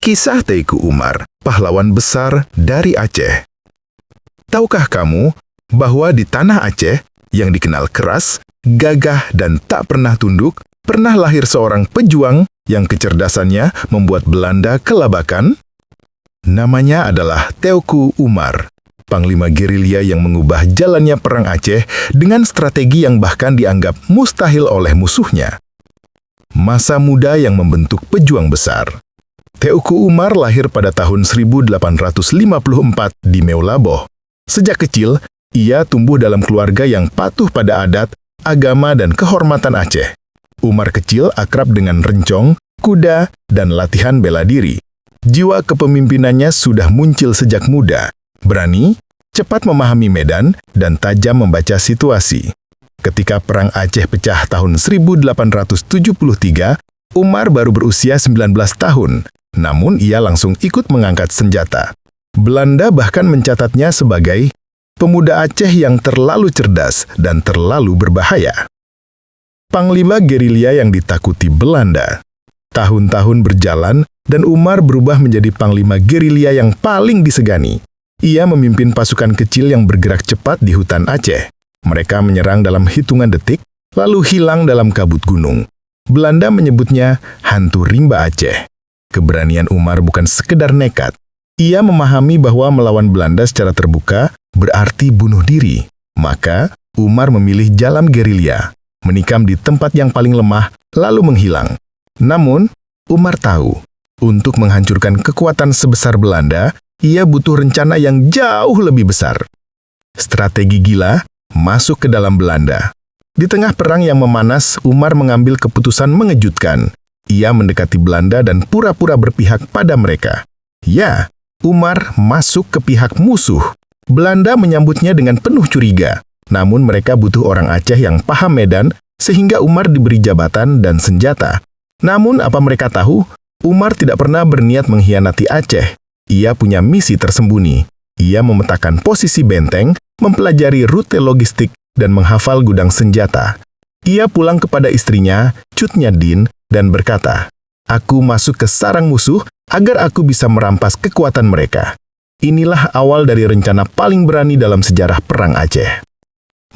Kisah Teuku Umar, pahlawan besar dari Aceh. Tahukah kamu bahwa di tanah Aceh yang dikenal keras, gagah, dan tak pernah tunduk, pernah lahir seorang pejuang yang kecerdasannya membuat Belanda kelabakan? Namanya adalah Teuku Umar, panglima gerilya yang mengubah jalannya perang Aceh dengan strategi yang bahkan dianggap mustahil oleh musuhnya. Masa muda yang membentuk pejuang besar. Teuku Umar lahir pada tahun 1854 di Meulaboh. Sejak kecil, ia tumbuh dalam keluarga yang patuh pada adat, agama, dan kehormatan Aceh. Umar kecil akrab dengan rencong, kuda, dan latihan bela diri. Jiwa kepemimpinannya sudah muncul sejak muda, berani, cepat memahami medan, dan tajam membaca situasi. Ketika Perang Aceh pecah tahun 1873, Umar baru berusia 19 tahun, namun ia langsung ikut mengangkat senjata. Belanda bahkan mencatatnya sebagai pemuda Aceh yang terlalu cerdas dan terlalu berbahaya. Panglima gerilya yang ditakuti Belanda. Tahun-tahun berjalan, dan Umar berubah menjadi panglima gerilya yang paling disegani. Ia memimpin pasukan kecil yang bergerak cepat di hutan Aceh. Mereka menyerang dalam hitungan detik, lalu hilang dalam kabut gunung. Belanda menyebutnya hantu rimba Aceh. Keberanian Umar bukan sekedar nekat. Ia memahami bahwa melawan Belanda secara terbuka berarti bunuh diri. Maka, Umar memilih jalan gerilya, menikam di tempat yang paling lemah, lalu menghilang. Namun, Umar tahu, untuk menghancurkan kekuatan sebesar Belanda, ia butuh rencana yang jauh lebih besar. Strategi gila masuk ke dalam Belanda. Di tengah perang yang memanas, Umar mengambil keputusan mengejutkan. Ia mendekati Belanda dan pura-pura berpihak pada mereka. Ya, Umar masuk ke pihak musuh. Belanda menyambutnya dengan penuh curiga. Namun mereka butuh orang Aceh yang paham medan, sehingga Umar diberi jabatan dan senjata. Namun apa mereka tahu? Umar tidak pernah berniat mengkhianati Aceh. Ia punya misi tersembunyi. Ia memetakan posisi benteng, mempelajari rute logistik, dan menghafal gudang senjata. Ia pulang kepada istrinya, Cut Nyadin, dan berkata, "Aku masuk ke sarang musuh agar aku bisa merampas kekuatan mereka." Inilah awal dari rencana paling berani dalam sejarah Perang Aceh.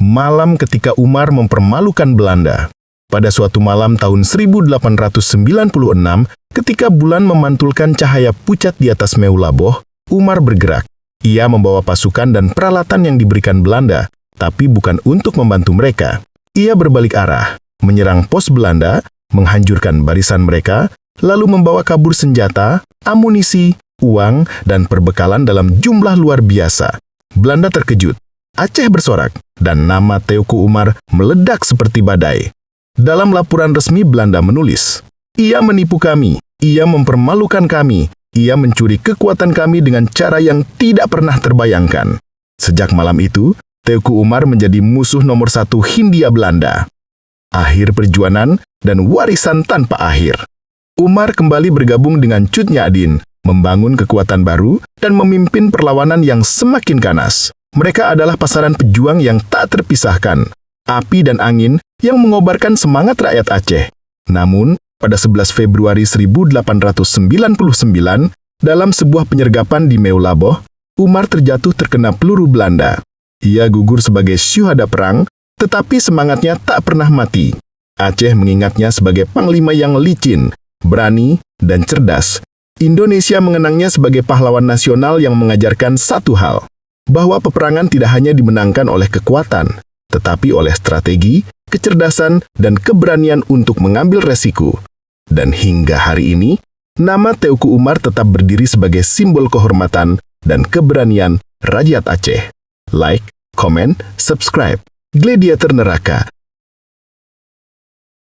Malam ketika Umar mempermalukan Belanda. Pada suatu malam tahun 1896, ketika bulan memantulkan cahaya pucat di atas Meulaboh, Umar bergerak. Ia membawa pasukan dan peralatan yang diberikan Belanda, tapi bukan untuk membantu mereka. Ia berbalik arah, menyerang pos Belanda, menghancurkan barisan mereka, lalu membawa kabur senjata, amunisi, uang, dan perbekalan dalam jumlah luar biasa. Belanda terkejut, Aceh bersorak, dan nama Teuku Umar meledak seperti badai. Dalam laporan resmi Belanda menulis, "Ia menipu kami, ia mempermalukan kami, ia mencuri kekuatan kami dengan cara yang tidak pernah terbayangkan." Sejak malam itu, Teuku Umar menjadi musuh nomor 1 Hindia Belanda. Akhir perjuangan dan warisan tanpa akhir. Umar kembali bergabung dengan Cut Nyadin, membangun kekuatan baru dan memimpin perlawanan yang semakin ganas. Mereka adalah pasaran pejuang yang tak terpisahkan, api dan angin yang mengobarkan semangat rakyat Aceh. Namun, pada 11 Februari 1899, dalam sebuah penyergapan di Meulaboh, Umar terjatuh terkena peluru Belanda. Ia gugur sebagai syuhada perang, tetapi semangatnya tak pernah mati. Aceh mengingatnya sebagai panglima yang licin, berani, dan cerdas. Indonesia mengenangnya sebagai pahlawan nasional yang mengajarkan satu hal, bahwa peperangan tidak hanya dimenangkan oleh kekuatan, tetapi oleh strategi, kecerdasan, dan keberanian untuk mengambil resiko. Dan hingga hari ini, nama Teuku Umar tetap berdiri sebagai simbol kehormatan dan keberanian rakyat Aceh. Like, komen, subscribe. Gladiator Neraka,